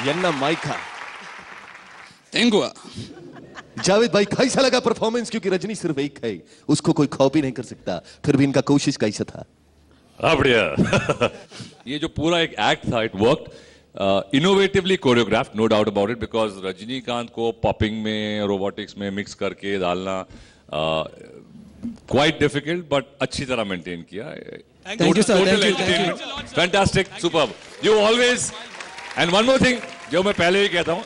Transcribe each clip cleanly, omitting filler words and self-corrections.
यन्ना mica. तेंगुआ। Javed भाई कैसा लगा परफॉर्मेंस? क्योंकि रजनी सिर्फ एक है, उसको कोई कॉपी नहीं कर सकता, फिर भी इनका कोशिश कैसा था? बढ़िया। ये जो पूरा एक एक्ट था, it worked, innovatively choreographed, no doubt about it, because Rajinikanth को पॉपिंग में, रोबोटिक्स में मिक्स करके डालना क्वाइट डिफिकल्ट, बट अच्छी तरह मेंटेन किया। Thank you, sir. Thank you. Fantastic, superb. You always, and one more thing, जो मैं पहले ही कहता हूँ,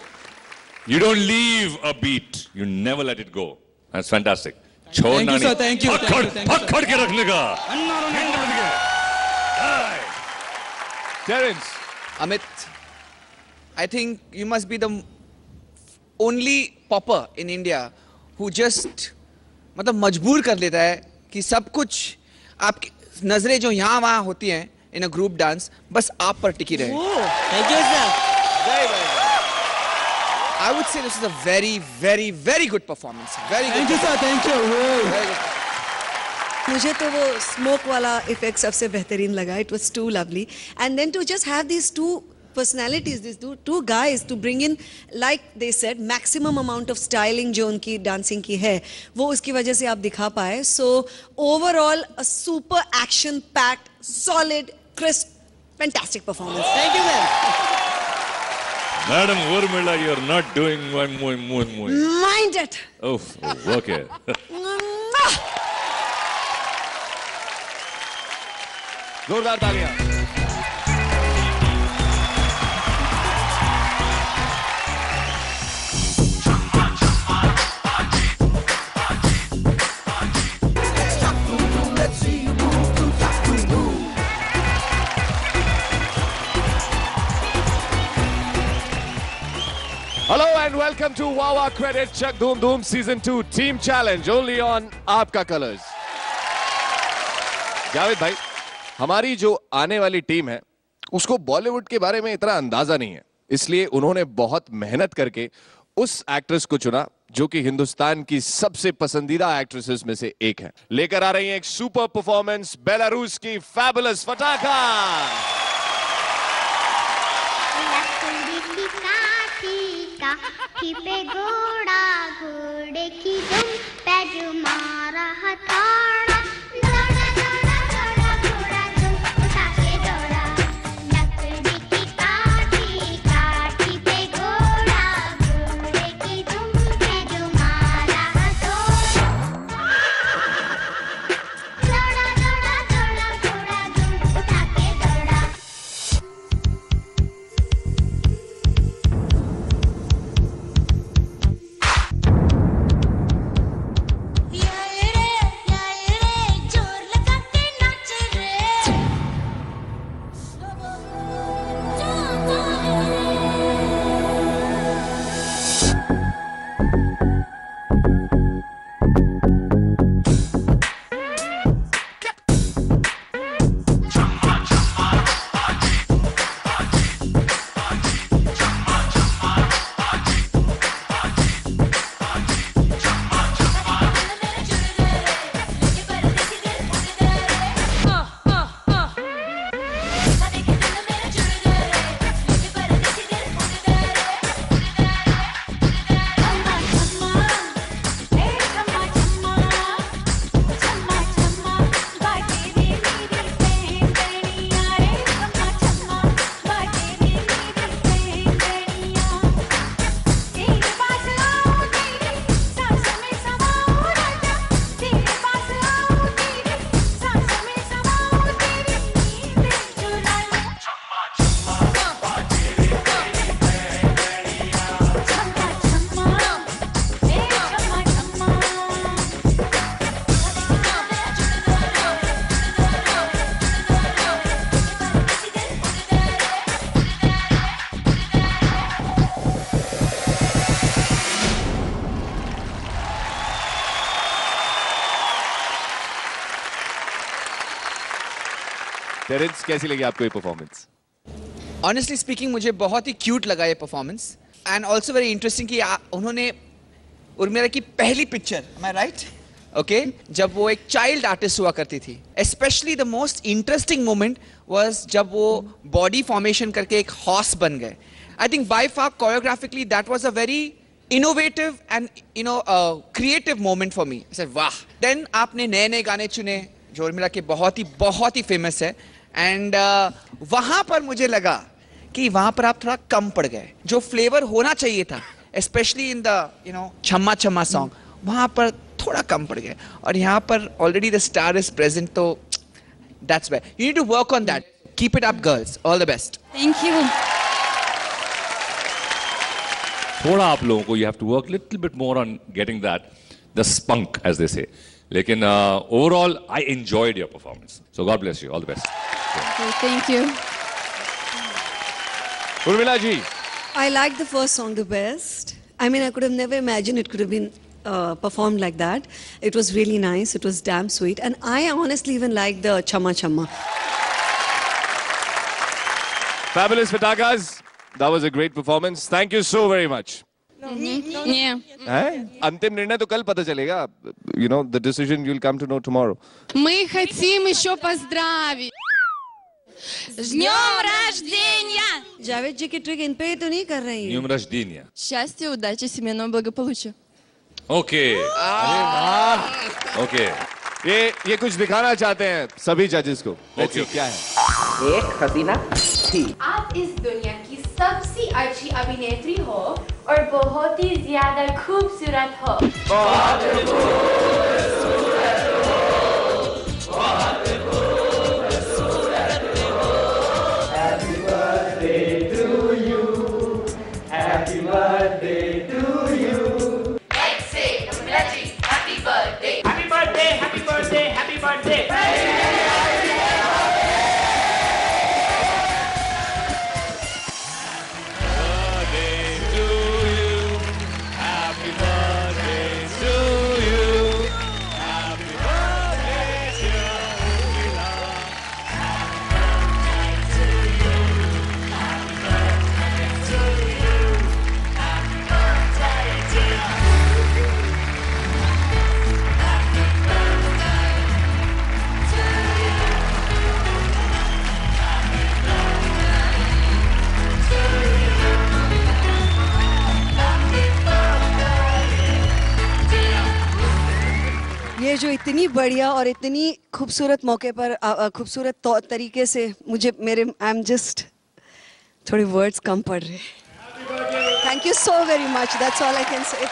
you don't leave a beat, you never let it go. That's fantastic. छोड़ना नहीं। Thank you, sir. पकड़ के रखने का। Terence. Amit, I think you must be the only popper in India who just मतलब मजबूर कर लेता है कि सब कुछ आपकी नजरें जो यहाँ वहाँ होती हैं in a group dance, बस आप पर टिकी रहे। Thank you, sir. I would say this is a very, very, very good performance. Very good. Thank you, sir. Thank you. Very good. मुझे तो वो स्मोक वाला इफेक्ट सबसे बेहतरीन लगा. It was too lovely. And then to just have these two personalities, these two guys to bring in, like they said, maximum amount of styling जो उनकी dancing की है, वो उसकी वजह से आप दिखा पाए. So overall, a super action-packed, solid, crisp, fantastic performance. Thank you, sir. Madam Urmila, you're not doing one more. Mind it. Oh, okay. जोरदार तालियां। Hello and welcome to Wawa Credit Chak Dhoom Dhoom Season 2 Team Challenge only on Aapka Colors. Javed भाई, हमारी जो आने वाली team है उसको बॉलीवुड के बारे में इतना अंदाजा नहीं है, इसलिए उन्होंने बहुत मेहनत करके उस एक्ट्रेस को चुना जो कि हिंदुस्तान की सबसे पसंदीदा एक्ट्रेसेस में से एक है। लेकर आ रही हैं एक सुपर परफॉर्मेंस, बेलारूस की फैबुलस फटाका। पे घोड़ा घोड़े की दुम पे जो मारा हथौड़ा दौड़ा दौड़ा दौड़ा घोड़ा दुम उठा के दौड़ा लकड़ी की काठी पे घोड़ा घोड़े की दुम पे जो मारा हथौड़ा दौड़ा दौड़ा दौड़ा घोड़ा दुम उठा के दौड़ा। टेरेंस, कैसी लगी आपको ये परफॉर्मेंस? Honestly speaking, मुझे बहुत ही क्यूट लगा ये performance and also very interesting कि उन्होंने उर्मिला की पहली picture, am I right? Okay, जब वो एक चाइल्ड आर्टिस्ट हुआ करती थी, specially the most interesting moment was जब वो बॉडी फॉर्मेशन करके एक हॉर्स बन गए I think by far choreographically that was a very innovative and creative moment for me. I said, "Wow!" Then आपने नए गाने चुने जो मिला के बहुत ही famous है. And वहाँ पर मुझे लगा कि वहाँ पर आप थोड़ा कम पड़ गए. जो flavor होना चाहिए था, especially in the छम्मा छम्मा song, वहाँ पर थोड़ा कम पड़ गए. और यहाँ पर already the star is present, तो that's why you need to work on that. Keep it up, girls. All the best. Thank you. थोड़ा आप लोगों को you have to work little bit more on getting that the spunk as they say. लेकिन overall I enjoyed your performance. So God bless you. All the best. Okay, thank you. Urmila ji. I liked the first song the best. I mean, I could have never imagined it could have been performed like that. It was really nice. It was damn sweet. And I honestly even liked the Chamma Chamma. Fabulous Patakas. That was a great performance. Thank you so very much. Не. अंतिम निर्णय तो कल पता चलेगा. You know, the decision you'll come to know tomorrow. Мы хотим еще поздравить. С днем рождения! Javed जी की trick in पे तो नहीं कर रही है. Днем рождения. Счастья, удачи, семейного благополучия. Okay. Okay. ये कुछ दिखाना चाहते हैं सभी जजेस को. Let's see क्या है. एक हसीना थी. आप इस दुनिया की सबसे अच्छी अभिनेत्री हो और बहुत ही ज्यादा खूबसूरत हो. Happy birthday to you. Happy birthday to you. Let's say, happy birthday. Happy birthday, happy birthday, happy birthday. ये जो इतनी बढ़िया और इतनी खूबसूरत मौके पर खूबसूरत तरीके से मुझे मेरे आई एम जस्ट थोड़े वर्ड्स कम पड़ रहे. Thank you so very much. That's all I can say.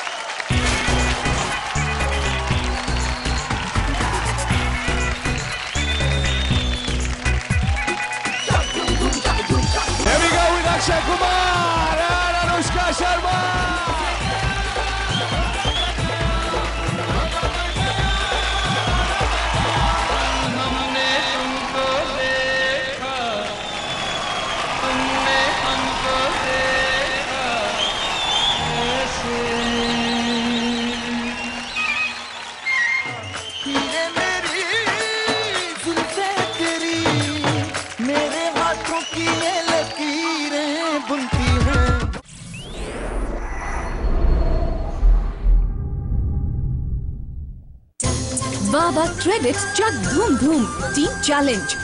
Here we go with Akshay Kumar and Anushka Sharma. Baba Credits Chak Dhoom Dhoom Team Challenge